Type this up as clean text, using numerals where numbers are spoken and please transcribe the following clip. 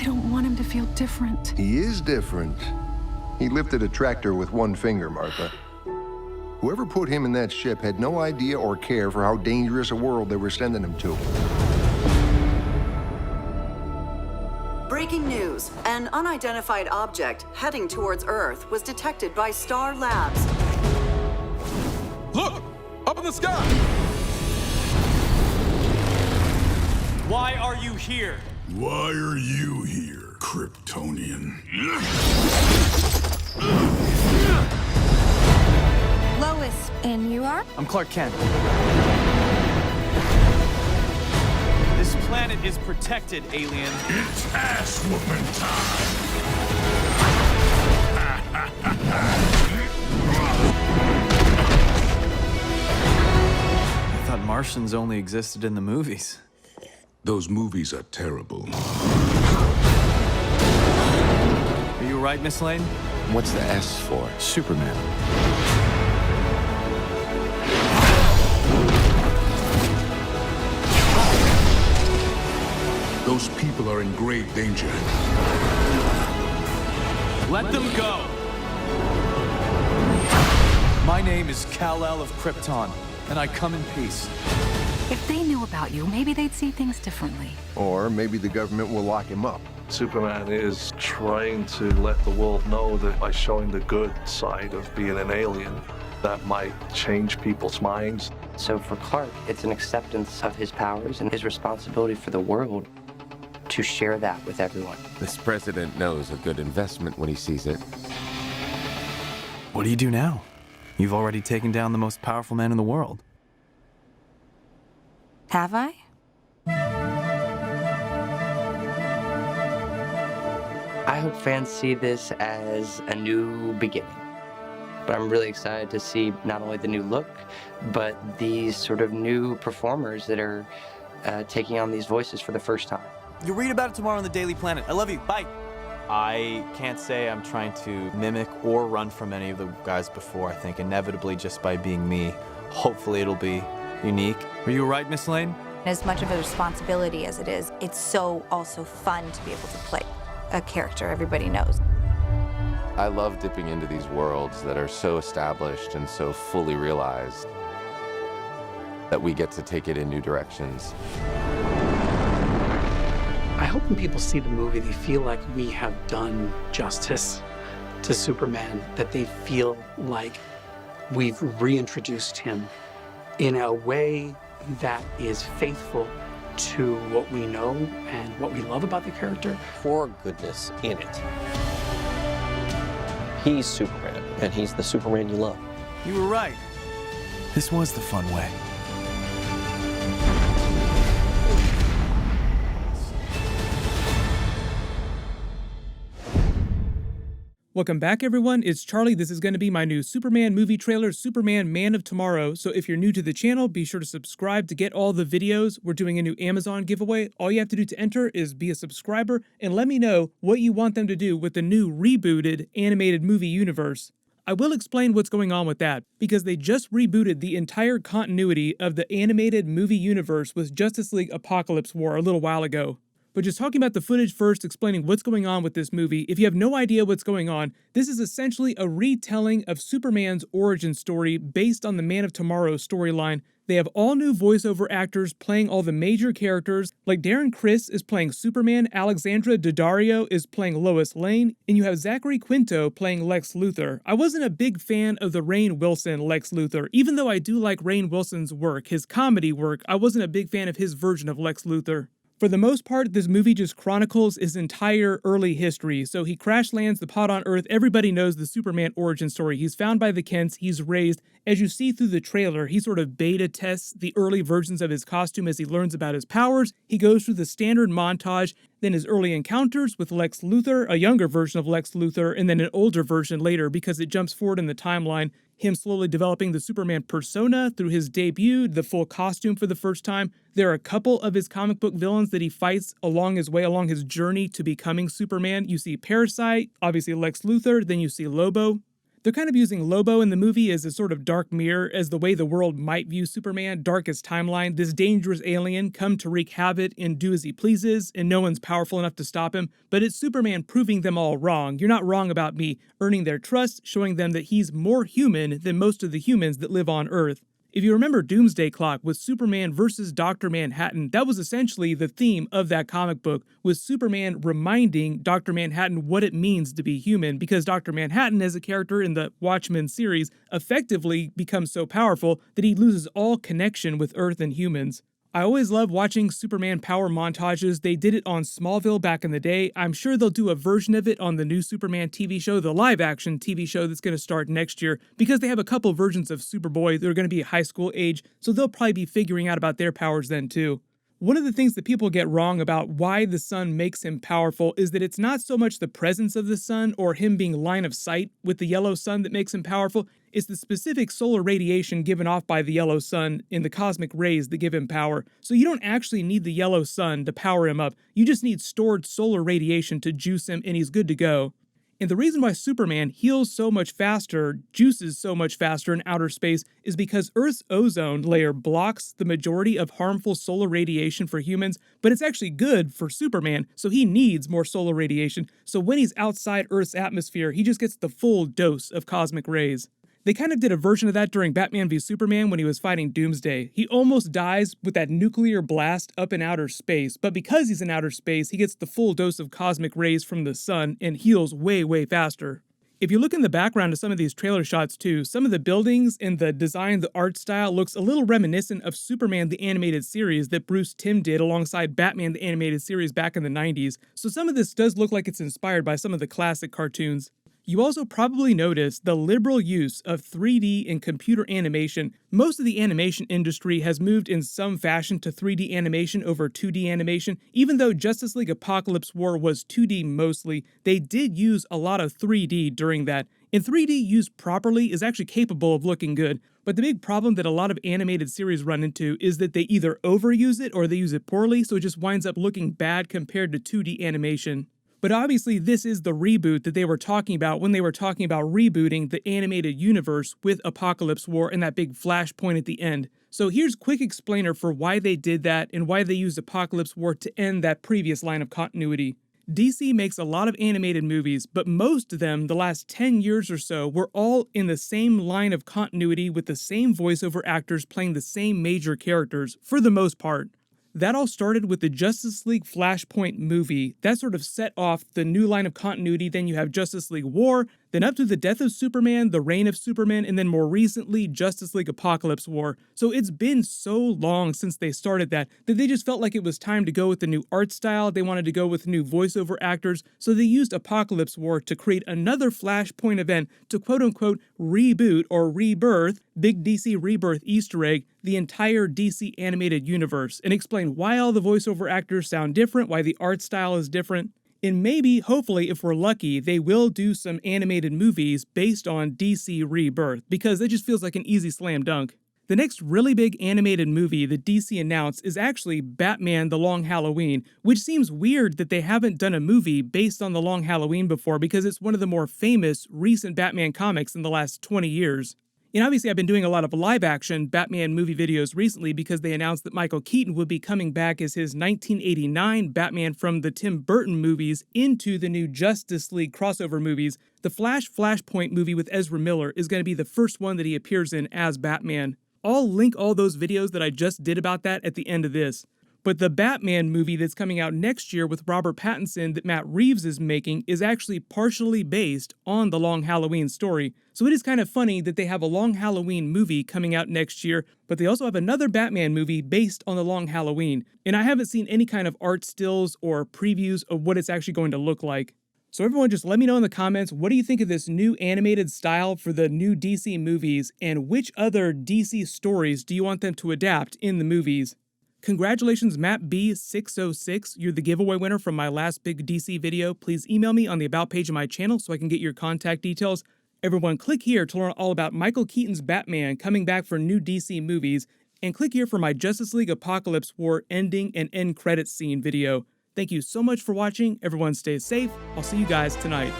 I don't want him to feel different. He is different. He lifted a tractor with one finger, Martha. Whoever put him in that ship had no idea or care for how dangerous a world they were sending him to. Breaking news. An unidentified object heading towards Earth was detected by Star Labs. Look! Up in the sky! Why are you here? Why are you here, Kryptonian? Lois, and you are? I'm Clark Kent. This planet is protected, alien. It's ass-whooping time! I thought Martians only existed in the movies. Those movies are terrible. Are you right, Miss Lane? What's the S for? Superman. Those people are in grave danger. Let them go! My name is Kal-El of Krypton, and I come in peace. If they knew about you, maybe they'd see things differently. Or maybe the government will lock him up. Superman is trying to let the world know that by showing the good side of being an alien, that might change people's minds. So for Clark, it's an acceptance of his powers and his responsibility for the world to share that with everyone. This president knows a good investment when he sees it. What do you do now? You've already taken down the most powerful man in the world. Have I? I hope fans see this as a new beginning. But I'm really excited to see not only the new look, but these sort of new performers that are taking on these voices for the first time. You read about it tomorrow on the Daily Planet. I love you. Bye. I can't say I'm trying to mimic or run from any of the guys before. I think inevitably just by being me, hopefully it'll be unique. Are you right, Miss Lane? As much of a responsibility as it is, it's so also fun to be able to play a character everybody knows. I love dipping into these worlds that are so established and so fully realized that we get to take it in new directions. I hope when people see the movie, they feel like we have done justice to Superman, that they feel like we've reintroduced him in a way that is faithful to what we know and what we love about the character. For goodness in it. He's Superman, and he's the Superman you love. You were right. This was the fun way. Welcome back, everyone. It's Charlie. This is going to be my new Superman movie trailer, Superman Man of Tomorrow. So if you're new to the channel, be sure to subscribe to get all the videos. We're doing a new Amazon giveaway. All you have to do to enter is be a subscriber and let me know what you want them to do with the new rebooted animated movie universe. I will explain what's going on with that, because they just rebooted the entire continuity of the animated movie universe with Justice League Apocalypse War a little while ago. But just talking about the footage first, explaining what's going on with this movie, if you have no idea what's going on, this is essentially a retelling of Superman's origin story based on the Man of Tomorrow storyline. They have all new voiceover actors playing all the major characters, like Darren Criss is playing Superman, Alexandra Daddario is playing Lois Lane, and you have Zachary Quinto playing Lex Luthor. I wasn't a big fan of the Rainn Wilson Lex Luthor, even though I do like Rainn Wilson's work, his comedy work. I wasn't a big fan of his version of Lex Luthor. For the most part, this movie just chronicles his entire early history. So he crash lands the pod on Earth. Everybody knows the Superman origin story. He's found by the Kents. He's raised. As you see through the trailer, he sort of beta tests the early versions of his costume as he learns about his powers. He goes through the standard montage, then his early encounters with Lex Luthor, a younger version of Lex Luthor, and then an older version later because it jumps forward in the timeline. Him slowly developing the Superman persona through his debut, the full costume for the first time. There are a couple of his comic book villains that he fights along his way, along his journey to becoming Superman. You see Parasite, obviously Lex Luthor, then you see Lobo. They're kind of using Lobo in the movie as a sort of dark mirror as the way the world might view Superman, darkest timeline, this dangerous alien come to wreak havoc and do as he pleases, and no one's powerful enough to stop him, but it's Superman proving them all wrong. You're not wrong about me, earning their trust, showing them that he's more human than most of the humans that live on Earth. If you remember Doomsday Clock with Superman versus Dr. Manhattan, that was essentially the theme of that comic book, with Superman reminding Dr. Manhattan what it means to be human, because Dr. Manhattan, as a character in the Watchmen series, effectively becomes so powerful that he loses all connection with Earth and humans. I always love watching Superman power montages. They did it on Smallville back in the day. I'm sure they'll do a version of it on the new Superman TV show, the live-action TV show that's going to start next year, because they have a couple versions of Superboy that are going to be high school age, so they'll probably be figuring out about their powers then too. One of the things that people get wrong about why the sun makes him powerful is that it's not so much the presence of the sun or him being line of sight with the yellow sun that makes him powerful, it's the specific solar radiation given off by the yellow sun in the cosmic rays that give him power. So you don't actually need the yellow sun to power him up, you just need stored solar radiation to juice him and he's good to go. And the reason why Superman heals so much faster, juices so much faster in outer space, is because Earth's ozone layer blocks the majority of harmful solar radiation for humans, but it's actually good for Superman, so he needs more solar radiation. So when he's outside Earth's atmosphere, he just gets the full dose of cosmic rays. They kind of did a version of that during Batman v Superman when he was fighting Doomsday. He almost dies with that nuclear blast up in outer space, but because he's in outer space, he gets the full dose of cosmic rays from the sun and heals way, way faster. If you look in the background of some of these trailer shots too, some of the buildings and the design, the art style looks a little reminiscent of Superman the Animated Series that Bruce Timm did alongside Batman the Animated Series back in the 90s, so some of this does look like it's inspired by some of the classic cartoons. You also probably noticed the liberal use of 3D and computer animation. Most of the animation industry has moved in some fashion to 3D animation over 2D animation. Even though Justice League Apocalypse War was 2D mostly, they did use a lot of 3D during that. And 3D used properly is actually capable of looking good, but the big problem that a lot of animated series run into is that they either overuse it or they use it poorly, so it just winds up looking bad compared to 2D animation. But obviously this is the reboot that they were talking about when they were talking about rebooting the animated universe with Apocalypse War and that big flashpoint at the end. So here's a quick explainer for why they did that and why they used Apocalypse War to end that previous line of continuity. DC makes a lot of animated movies, but most of them, the last 10 years or so, were all in the same line of continuity with the same voiceover actors playing the same major characters, for the most part. That all started with the Justice League Flashpoint movie. That sort of set off the new line of continuity. Then you have Justice League War, then up to the death of Superman, the reign of Superman, and then more recently, Justice League Apocalypse War. So it's been so long since they started that they just felt like it was time to go with the new art style. They wanted to go with new voiceover actors. So they used Apocalypse War to create another Flashpoint event to quote-unquote reboot or rebirth, big DC Rebirth Easter egg, the entire DC animated universe, and explain why all the voiceover actors sound different, why the art style is different. And maybe, hopefully, if we're lucky, they will do some animated movies based on DC Rebirth, because it just feels like an easy slam dunk. The next really big animated movie that DC announced is actually Batman: The Long Halloween, which seems weird that they haven't done a movie based on The Long Halloween before, because it's one of the more famous recent Batman comics in the last 20 years. And obviously I've been doing a lot of live-action Batman movie videos recently because they announced that Michael Keaton would be coming back as his 1989 Batman from the Tim Burton movies into the new Justice League crossover movies. The Flashpoint movie with Ezra Miller is going to be the first one that he appears in as Batman. I'll link all those videos that I just did about that at the end of this. But the Batman movie that's coming out next year with Robert Pattinson that Matt Reeves is making is actually partially based on the Long Halloween story. So it is kind of funny that they have a Long Halloween movie coming out next year, but they also have another Batman movie based on the Long Halloween. And I haven't seen any kind of art stills or previews of what it's actually going to look like. So everyone, just let me know in the comments, what do you think of this new animated style for the new DC movies, and which other DC stories do you want them to adapt in the movies? Congratulations, Matt B606. You're the giveaway winner from my last big DC video. Please email me on the About page of my channel so I can get your contact details. Everyone, click here to learn all about Michael Keaton's Batman coming back for new DC movies, and click here for my Justice League Apocalypse War ending and end credits scene video. Thank you so much for watching. Everyone stay safe. I'll see you guys tonight.